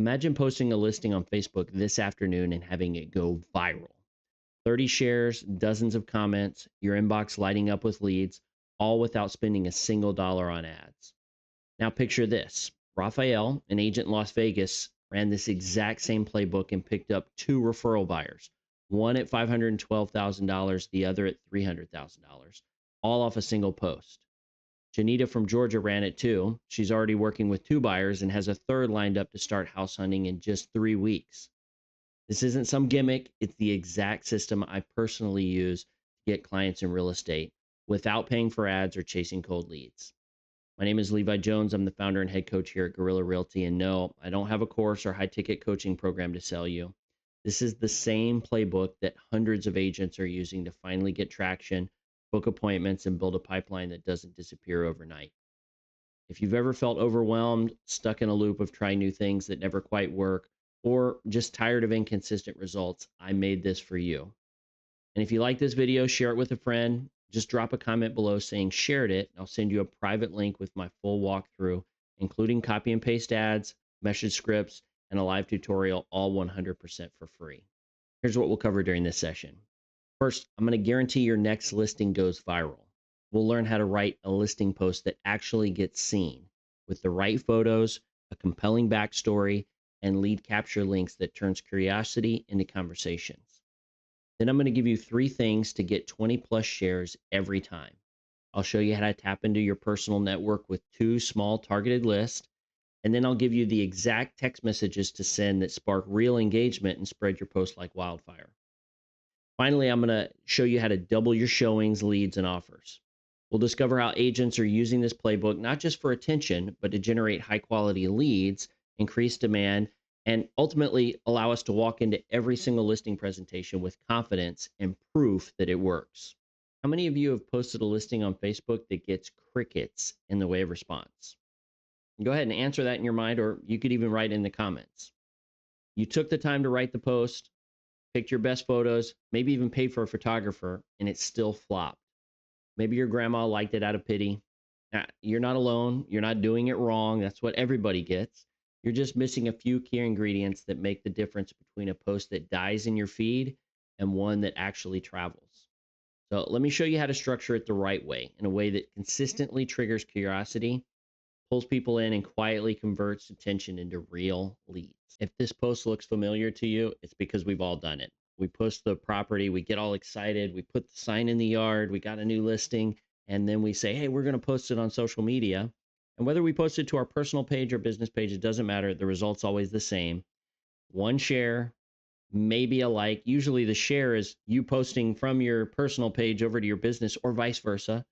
Imagine posting a listing on Facebook this afternoon and having it go viral. 30 shares, dozens of comments, your inbox lighting up with leads, all without spending a single dollar on ads. Now picture this. Raphael, an agent in Las Vegas, ran this exact same playbook and picked up two referral buyers, one at $512,000, the other at $300,000, all off a single post. Janita from Georgia ran it too. She's already working with two buyers and has a third lined up to start house hunting in just 3 weeks. This isn't some gimmick. It's the exact system I personally use to get clients in real estate without paying for ads or chasing cold leads. My name is Levi Jones. I'm the founder and head coach here at Guerrilla Realty. And no, I don't have a course or high ticket coaching program to sell you. This is the same playbook that hundreds of agents are using to finally get traction, book appointments, and build a pipeline that doesn't disappear overnight. If you've ever felt overwhelmed, stuck in a loop of trying new things that never quite work, or just tired of inconsistent results, I made this for you. And if you like this video, share it with a friend. Just drop a comment below saying shared it. I'll send you a private link with my full walkthrough, including copy and paste ads, message scripts, and a live tutorial, all 100% for free. Here's what we'll cover during this session. First, I'm going to guarantee your next listing goes viral. We'll learn how to write a listing post that actually gets seen with the right photos, a compelling backstory, and lead capture links that turns curiosity into conversations. Then I'm going to give you 3 things to get 20 plus shares every time. I'll show you how to tap into your personal network with 2 small targeted lists. And then I'll give you the exact text messages to send that spark real engagement and spread your post like wildfire. Finally, I'm going to show you how to double your showings, leads, and offers. We'll discover how agents are using this playbook, not just for attention, but to generate high quality leads, increase demand, and ultimately allow us to walk into every single listing presentation with confidence and proof that it works. How many of you have posted a listing on Facebook that gets crickets in the way of response? Go ahead and answer that in your mind, or you could even write in the comments. You took the time to write the post, picked your best photos, maybe even paid for a photographer, and it still flopped. Maybe your grandma liked it out of pity. Now, you're not alone. You're not doing it wrong. That's what everybody gets. You're just missing a few key ingredients that make the difference between a post that dies in your feed and one that actually travels. So let me show you how to structure it the right way, in a way that consistently triggers curiosity, pulls people in, and quietly converts attention into real leads. If this post looks familiar to you, it's because we've all done it. We post the property, we get all excited, we put the sign in the yard, we got a new listing, and then we say, hey, we're going to post it on social media. And whether we post it to our personal page or business page, it doesn't matter. The result's always the same. 1 share, maybe a like. Usually the share is you posting from your personal page over to your business or vice versa.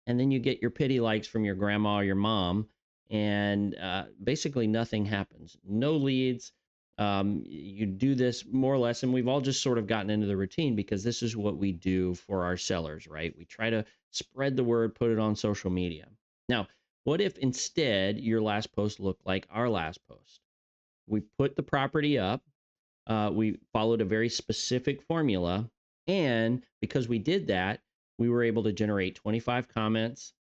And then you get your pity likes from your grandma or your mom. And basically nothing happens. No leads. You do this more or less, and we've all just sort of gotten into the routine because this is what we do for our sellers, right? We try to spread the word, put it on social media. Now, what if instead your last post looked like our last post? We put the property up, we followed a very specific formula, and because we did that, we were able to generate 25 comments,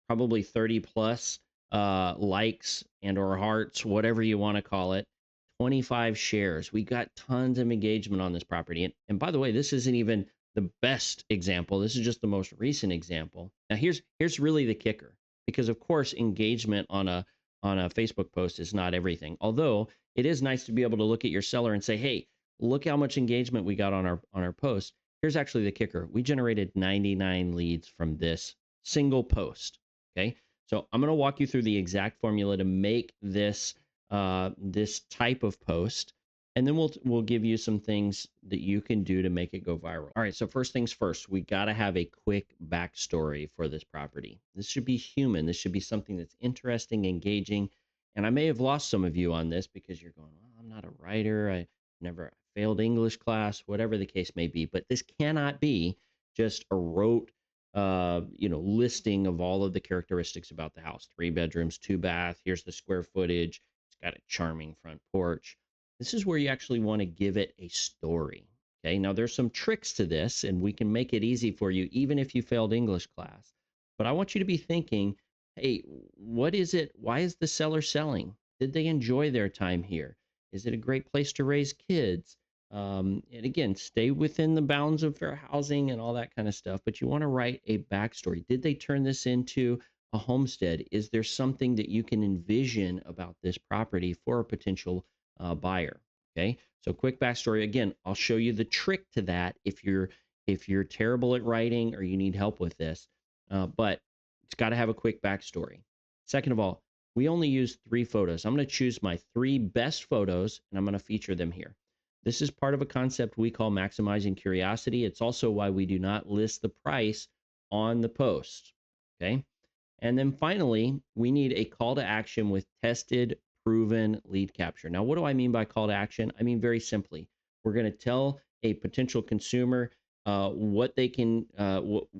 probably 30 plus likes and or hearts, whatever you want to call it, 25 shares. We got tons of engagement on this property. And by the way, this isn't even the best example. This is just the most recent example. Now here's really the kicker, because of course engagement on a Facebook post is not everything. Although it is nice to be able to look at your seller and say, hey, look how much engagement we got on our post. Here's actually the kicker. We generated 99 leads from this single post. Okay. So I'm going to walk you through the exact formula to make this this type of post, and then we'll give you some things that you can do to make it go viral. All right, so first things first, we got to have a quick backstory for this property. This should be human. This should be something that's interesting, engaging, and I may have lost some of you on this because you're going, well, I'm not a writer. I never failed English class, whatever the case may be, but this cannot be just a rote listing of all of the characteristics about the house. 3 bedrooms, 2 bath. Here's the square footage. It's got a charming front porch. This is where you actually want to give it a story. Okay. Now there's some tricks to this, and we can make it easy for you, even if you failed English class. But I want you to be thinking, hey, what is it? Why is the seller selling? Did they enjoy their time here? Is it a great place to raise kids? And again, stay within the bounds of fair housing and all that kind of stuff. But you want to write a backstory. Did they turn this into a homestead? Is there something that you can envision about this property for a potential buyer? Okay, so quick backstory. Again, I'll show you the trick to that if you're terrible at writing or you need help with this. But it's got to have a quick backstory. Second of all, we only use 3 photos. I'm going to choose my 3 best photos and I'm going to feature them here. This is part of a concept we call maximizing curiosity. It's also why we do not list the price on the post. Okay. And then finally, we need a call to action with tested, proven lead capture. Now, what do I mean by call to action? I mean, very simply, we're going to tell a potential consumer what they can,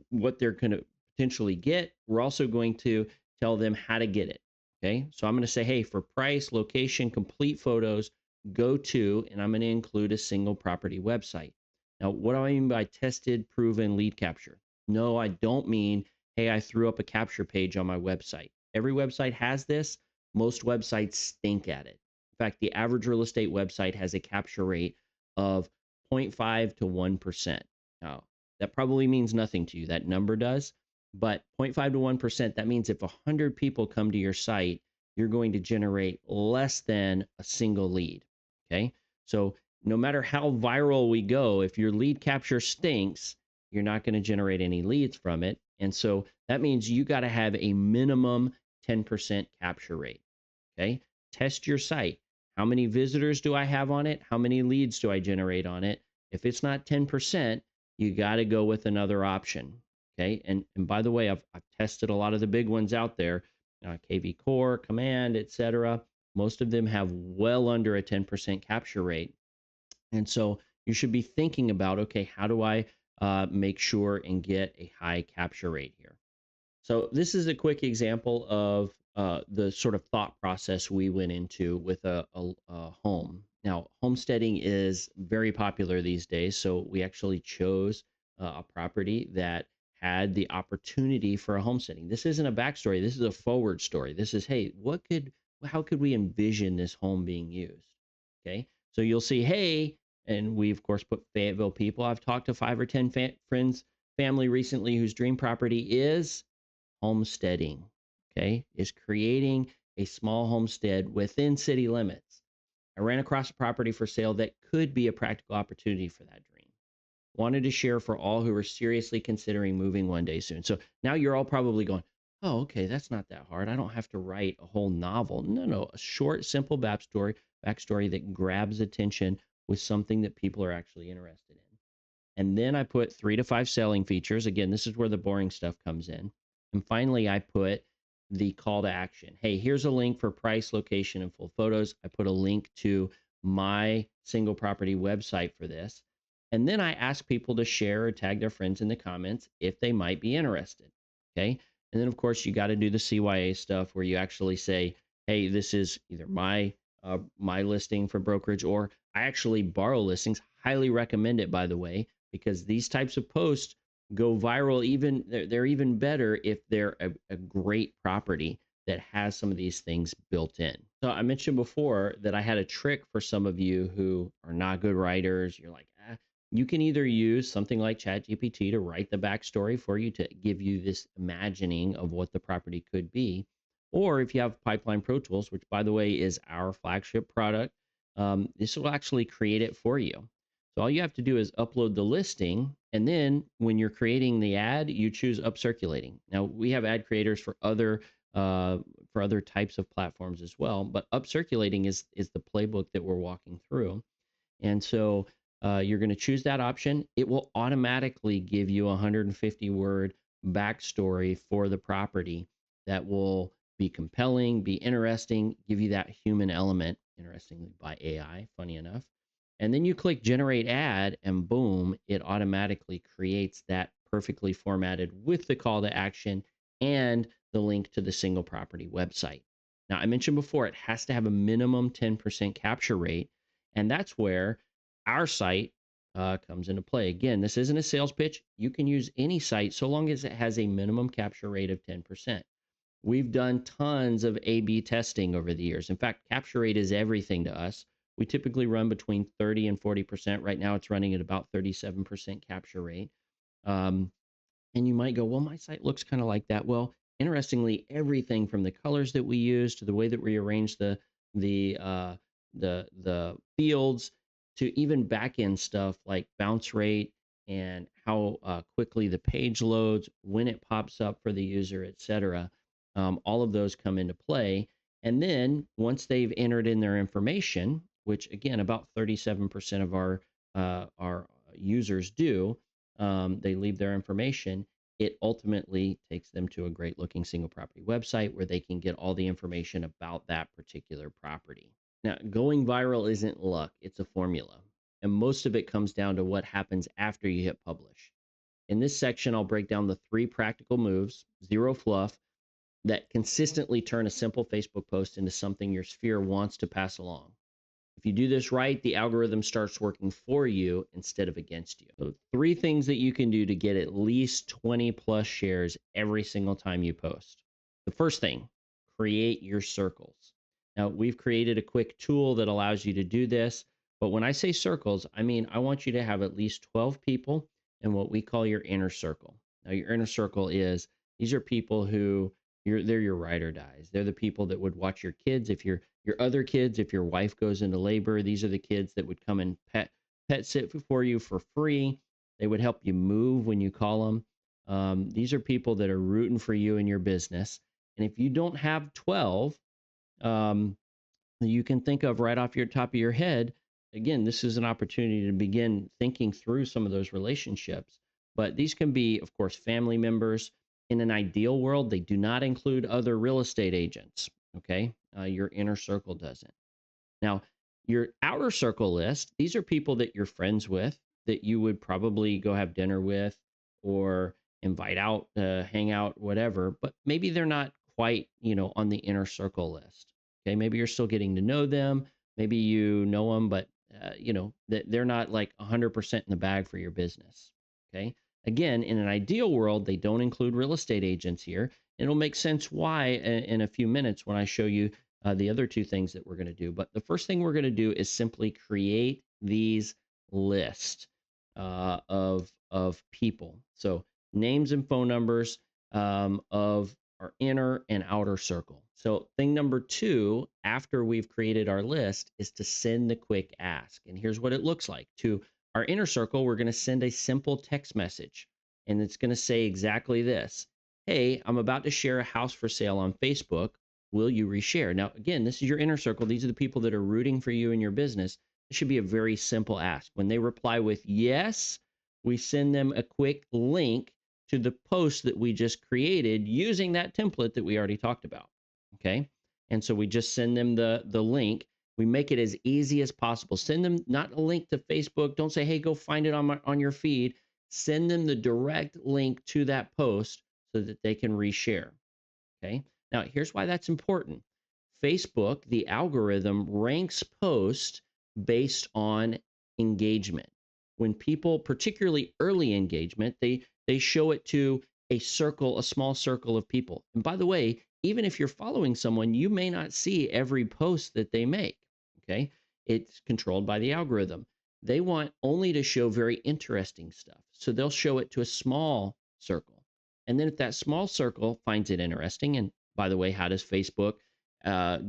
what they're going to potentially get. We're also going to tell them how to get it. Okay. So I'm going to say, hey, for price, location, complete photos, go to, and I'm going to include a single property website. Now, what do I mean by tested, proven lead capture? No, I don't mean, hey, I threw up a capture page on my website. Every website has this. Most websites stink at it. In fact, the average real estate website has a capture rate of 0.5 to 1%. Now, that probably means nothing to you. That number does. But 0.5 to 1%, that means if 100 people come to your site, you're going to generate less than a single lead. Okay. So no matter how viral we go, if your lead capture stinks, you're not going to generate any leads from it. And so that means you got to have a minimum 10% capture rate. Okay. Test your site. How many visitors do I have on it? How many leads do I generate on it? If it's not 10%, you got to go with another option. Okay. And by the way, I've tested a lot of the big ones out there, KV Core, Command, etc. Most of them have well under a 10% capture rate. And so you should be thinking about, okay, how do I make sure and get a high capture rate here? So this is a quick example of the sort of thought process we went into with a home. Now, homesteading is very popular these days. So we actually chose a property that had the opportunity for a homesteading. This isn't a backstory. This is a forward story. This is, hey, how could we envision this home being used? Okay. So you'll see, hey, and we of course put Fayetteville people. I've talked to 5 or 10 friends, family recently whose dream property is homesteading, okay, is creating a small homestead within city limits. I ran across a property for sale that could be a practical opportunity for that dream. Wanted to share for all who are seriously considering moving one day soon. So now you're all probably going, oh, okay, that's not that hard. I don't have to write a whole novel. No, a short, simple backstory that grabs attention with something that people are actually interested in. And then I put 3 to 5 selling features. Again, this is where the boring stuff comes in. And finally, I put the call to action. Hey, here's a link for price, location, and full photos. I put a link to my single property website for this. And then I ask people to share or tag their friends in the comments if they might be interested. Okay. And then, of course, you got to do the CYA stuff where you actually say, hey, this is either my listing for brokerage, or I actually borrow listings. Highly recommend it, by the way, because these types of posts go viral. Even they're even better if they're a great property that has some of these things built in. So I mentioned before that I had a trick for some of you who are not good writers. You're like, you can either use something like ChatGPT to write the backstory for you to give you this imagining of what the property could be, or if you have Pipeline Pro Tools, which by the way is our flagship product, this will actually create it for you. So all you have to do is upload the listing, and then when you're creating the ad, you choose Upcirculating. Now we have ad creators for other types of platforms as well, but Upcirculating is the playbook that we're walking through. And so you're going to choose that option. It will automatically give you a 150 word backstory for the property that will be compelling, be interesting, give you that human element, interestingly by AI, funny enough. And then you click generate ad, and boom, it automatically creates that perfectly formatted with the call to action and the link to the single property website. Now, I mentioned before, it has to have a minimum 10% capture rate. And that's where our site comes into play. Again, this isn't a sales pitch. You can use any site so long as it has a minimum capture rate of 10%. We've done tons of A/B testing over the years. In fact, capture rate is everything to us. We typically run between 30 and 40%. Right now, it's running at about 37% capture rate. Um, and you might go, well, my site looks kind of like that. Well, interestingly, everything from the colors that we use to the way that we arrange the uh, the fields to even back end stuff like bounce rate and how quickly the page loads, when it pops up for the user, etc. All of those come into play. And then once they've entered in their information, which again about 37% of our users do, they leave their information. It ultimately takes them to a great looking single property website where they can get all the information about that particular property. Now, going viral isn't luck, it's a formula. And most of it comes down to what happens after you hit publish. In this section, I'll break down the 3 practical moves, zero fluff, that consistently turn a simple Facebook post into something your sphere wants to pass along. If you do this right, the algorithm starts working for you instead of against you. So 3 things that you can do to get at least 20 plus shares every single time you post. The first thing, create your circles. Now, we've created a quick tool that allows you to do this, but when I say circles, I mean I want you to have at least 12 people in what we call your inner circle. Now, your inner circle is these are people who they're your ride or dies. They're the people that would watch your kids if your other kids, if your wife goes into labor. These are the kids that would come and pet sit for you for free. They would help you move when you call them. These are people that are rooting for you in your business. And if you don't have 12, um, you can think of right off your top of your head, again, this is an opportunity to begin thinking through some of those relationships. But these can be, of course, family members. In an ideal world, they do not include other real estate agents. Okay. Your inner circle doesn't. Now, your outer circle list, these are people that you're friends with that you would probably go have dinner with or invite out, hang out, whatever, but maybe they're not quite, on the inner circle list. Okay. Maybe you're still getting to know them. Maybe you know them, but, that they're not like 100% in the bag for your business. Okay. Again, in an ideal world, they don't include real estate agents here. It'll make sense why in a few minutes when I show you the other 2 things that we're going to do. But the first thing we're going to do is simply create these lists of people. So names and phone numbers of our inner and outer circle. So thing number 2, after we've created our list, is to send the quick ask. And here's what it looks like. To our inner circle, we're going to send a simple text message, and it's going to say exactly this. Hey, I'm about to share a house for sale on Facebook. Will you reshare? Now, again, this is your inner circle. These are the people that are rooting for you in your business. It should be a very simple ask. When they reply with yes, we send them a quick link to the post that we just created using that template that we already talked about. Okay. And so we just send them the link. We make it as easy as possible. Send them not a link to Facebook. Don't say, hey, go find it on your feed. Send them the direct link to that post so that they can reshare. Okay. Now, here's why that's important. Facebook, the algorithm, ranks posts based on engagement. When people, particularly early engagement, they show it to a circle, a small circle of people. And by the way, even if you're following someone, you may not see every post that they make. Okay. It's controlled by the algorithm. They want only to show very interesting stuff. So they'll show it to a small circle. And then if that small circle finds it interesting, and by the way, how does Facebook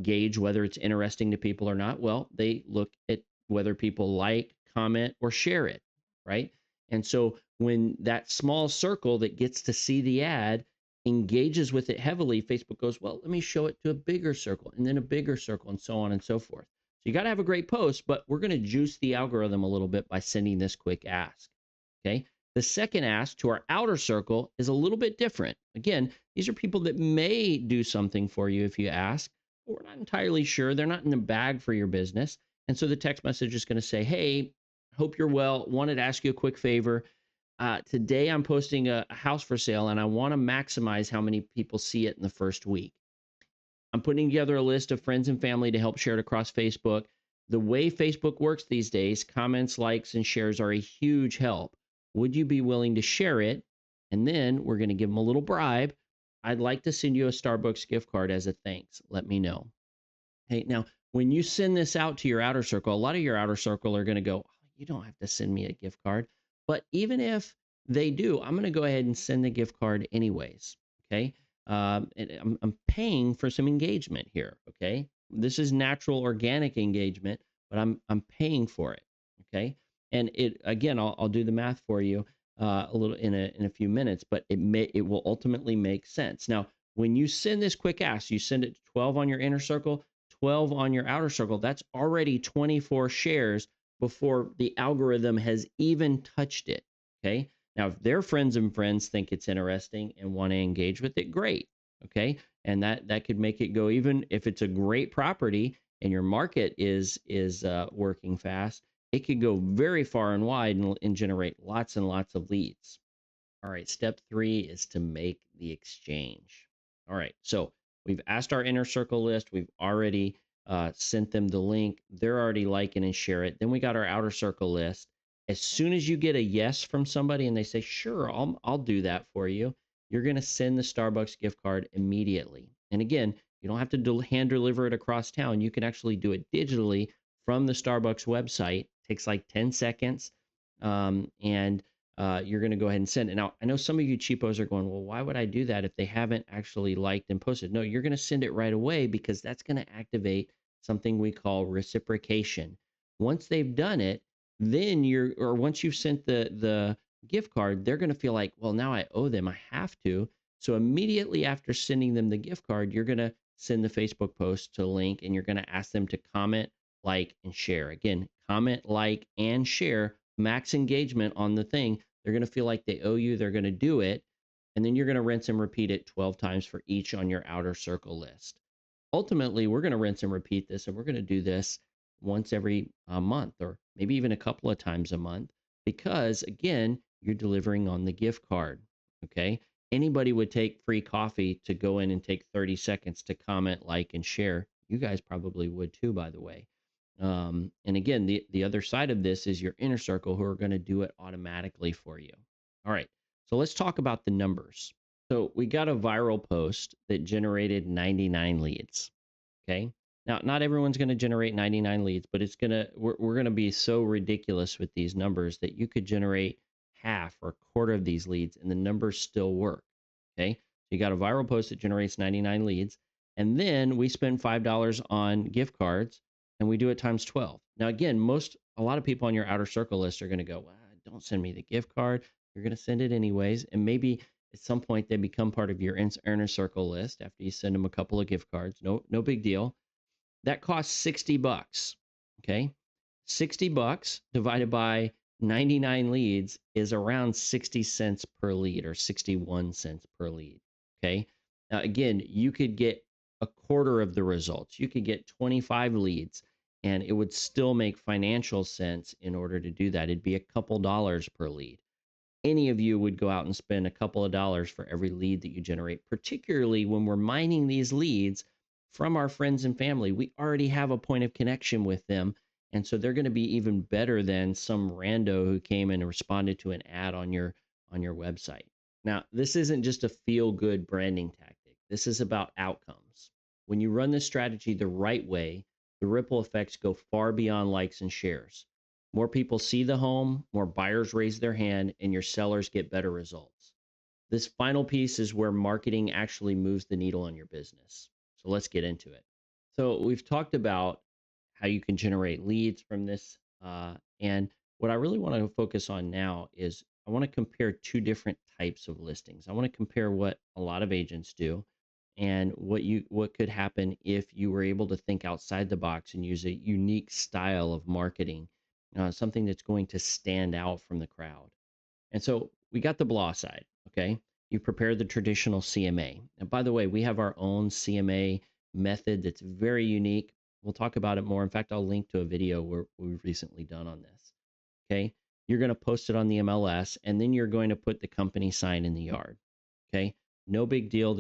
gauge whether it's interesting to people or not? Well, they look at whether people like, comment, or share it, right? And so when that small circle that gets to see the ad engages with it heavily, Facebook goes, well, let me show it to a bigger circle and then a bigger circle and so on and so forth. So you got to have a great post, but we're going to juice the algorithm a little bit by sending this quick ask. Okay. The second ask to our outer circle is a little bit different. Again, these are people that may do something for you if you ask, but we're not entirely sure. They're not in the bag for your business. And so the text message is going to say, hey, hope you're well. Wanted to ask you a quick favor. Today I'm posting a house for sale and I want to maximize how many people see it in the first week. I'm putting together a list of friends and family to help share it across Facebook. The way Facebook works these days, comments, likes, and shares are a huge help. Would you be willing to share it? And then we're going to give them a little bribe. I'd like to send you a Starbucks gift card as a thanks. Let me know. Hey, now When you send this out to your outer circle, a lot of your outer circle are going to go, "Oh, you don't have to send me a gift card." But even if they do, I'm going to go ahead and send the gift card anyways. Okay. And I'm paying for some engagement here. Okay. This is natural, organic engagement, but I'm paying for it. Okay. And it again, I'll do the math for you a little in a few minutes, but it will ultimately make sense. Now, when you send this quick ask, you send it to 12 on your inner circle, 12 on your outer circle. That's already 24 shares before the algorithm has even touched it. Okay. Now, if their friends and friends think it's interesting and want to engage with it, great. Okay. And that could make it go, even if it's a great property and your market is working fast, it could go very far and wide and generate lots and lots of leads. All right, step 3 is to make the exchange. All right, so we've asked our inner circle list. We've already sent them the link. They're already liking and share it. Then we got our outer circle list. As soon as you get a yes from somebody and they say, "Sure, I'll do that for you," you're going to send the Starbucks gift card immediately. And again, you don't have to hand deliver it across town. You can actually do it digitally from the Starbucks website. It takes like 10 seconds. And you're going to go ahead and send it. Now, I know some of you cheapos are going, "Well, why would I do that if they haven't actually liked and posted?" No, you're going to send it right away because that's going to activate something we call reciprocation. Once they've done it, then or once you've sent the gift card, they're going to feel like, "Well, now I owe them. I have to." So immediately after sending them the gift card, you're going to send the Facebook post to link and you're going to ask them to comment, like, and share. Again, comment, like, and share, max engagement on the thing. They're going to feel like they owe you. They're going to do it. And then you're going to rinse and repeat it 12 times for each on your outer circle list. Ultimately, we're going to rinse and repeat this, and we're going to do this once every month, or maybe even a couple of times a month, because again, you're delivering on the gift card. Okay. Anybody would take free coffee to go in and take 30 seconds to comment, like, and share. You guys probably would too, by the way. And again, the other side of this is your inner circle who are going to do it automatically for you. All right. So let's talk about the numbers. So we got a viral post that generated 99 leads. Okay. Now, not everyone's going to generate 99 leads, but we're going to be so ridiculous with these numbers that you could generate half or a quarter of these leads and the numbers still work. Okay. So you got a viral post that generates 99 leads. And then we spend $5 on gift cards and we do it times 12. Now, again, a lot of people on your outer circle list are going to go, "Well, don't send me the gift card. You're going to send it anyways." And maybe at some point they become part of your inner circle list after you send them a couple of gift cards. No big deal. That costs $60. Okay. $60 divided by 99 leads is around 60 cents per lead or 61 cents per lead. Okay. Now, again, you could get a quarter of the results. You could get 25 leads and it would still make financial sense in order to do that. It'd be a couple dollars per lead. Any of you would go out and spend a couple of dollars for every lead that you generate, particularly when we're mining these leads from our friends and family. We already have a point of connection with them. And so they're going to be even better than some rando who came and responded to an ad on your website. Now, this isn't just a feel-good branding tactic. This is about outcomes. When you run this strategy the right way, the ripple effects go far beyond likes and shares. More people see the home, more buyers raise their hand, and your sellers get better results. This final piece is where marketing actually moves the needle on your business. So let's get into it. So we've talked about how you can generate leads from this. And what I really want to focus on now is I want to compare two different types of listings. I want to compare what a lot of agents do and what could happen if you were able to think outside the box and use a unique style of marketing, something that's going to stand out from the crowd. And so we got the blah side. Okay. You prepare the traditional CMA. And by the way, we have our own CMA method that's very unique. We'll talk about it more. In fact, I'll link to a video we've recently done on this. Okay. You're going to post it on the MLS and then you're going to put the company sign in the yard. Okay. No big deal.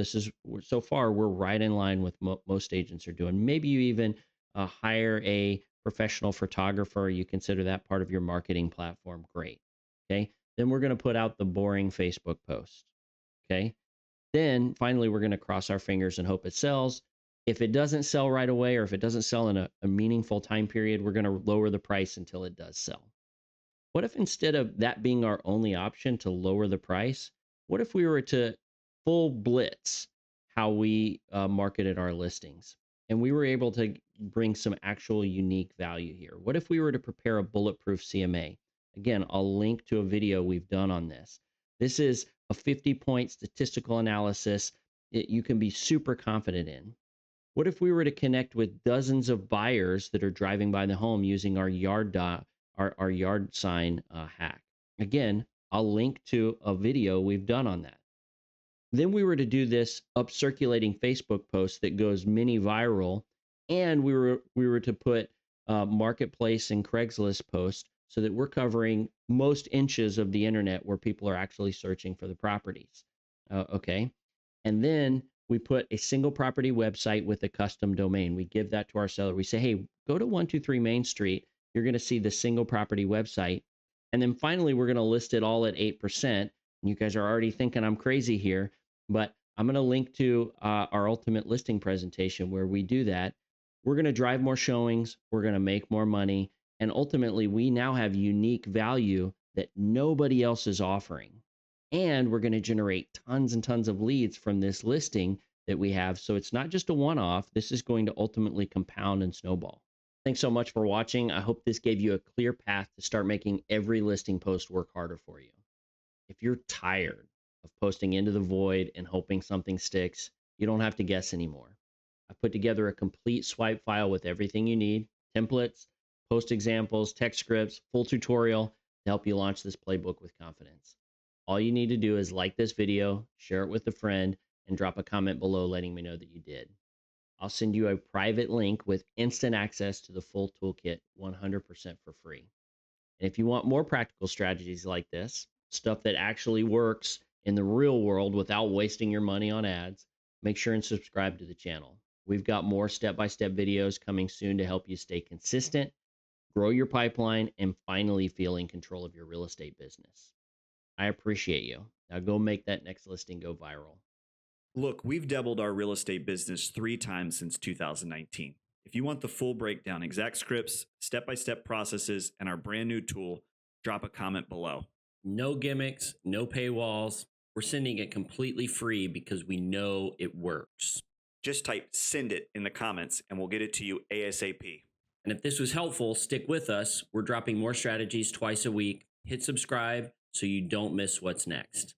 So far, we're right in line with most agents are doing. Maybe you even hire a professional photographer. You consider that part of your marketing platform. Great. Okay. Then we're going to put out the boring Facebook post. Okay. Then finally, we're going to cross our fingers and hope it sells. If it doesn't sell right away, or if it doesn't sell in a meaningful time period, we're going to lower the price until it does sell. What if instead of that being our only option to lower the price, what if we were to full blitz how we marketed our listings? And we were able to bring some actual unique value here. What if we were to prepare a bulletproof CMA? Again, I'll link to a video we've done on this. This is a 50-point statistical analysis that you can be super confident in. What if we were to connect with dozens of buyers that are driving by the home using our our yard sign hack? Again, I'll link to a video we've done on that. Then we were to do this upcirculating Facebook post that goes mini viral, and we were to put marketplace and Craigslist post so that we're covering most inches of the internet where people are actually searching for the properties. Okay, and then we put a single property website with a custom domain. We give that to our seller. We say, hey, go to 123 Main Street. You're going to see the single property website. And then finally, we're going to list it all at 8%. And you guys are already thinking I'm crazy here, but I'm going to link to our ultimate listing presentation where we do that. We're going to drive more showings. We're going to make more money. And ultimately, we now have unique value that nobody else is offering. And we're going to generate tons and tons of leads from this listing that we have. So it's not just a one-off. This is going to ultimately compound and snowball. Thanks so much for watching. I hope this gave you a clear path to start making every listing post work harder for you. If you're tired of posting into the void and hoping something sticks, you don't have to guess anymore. I put together a complete swipe file with everything you need: templates, post examples, text scripts, full tutorial to help you launch this playbook with confidence. All you need to do is like this video, share it with a friend, and drop a comment below letting me know that you did. I'll send you a private link with instant access to the full toolkit 100% for free. And if you want more practical strategies like this, stuff that actually works in the real world without wasting your money on ads, make sure and subscribe to the channel. We've got more step-by-step videos coming soon to help you stay consistent, grow your pipeline, and finally feel in control of your real estate business. I appreciate you. Now go make that next listing go viral. Look, we've doubled our real estate business 3 times since 2019. If you want the full breakdown, exact scripts, step-by-step processes, and our brand new tool, drop a comment below. No gimmicks, no paywalls. We're sending it completely free because we know it works. Just type "send it" in the comments and we'll get it to you ASAP. And if this was helpful, stick with us. We're dropping more strategies twice a week. Hit subscribe so you don't miss what's next.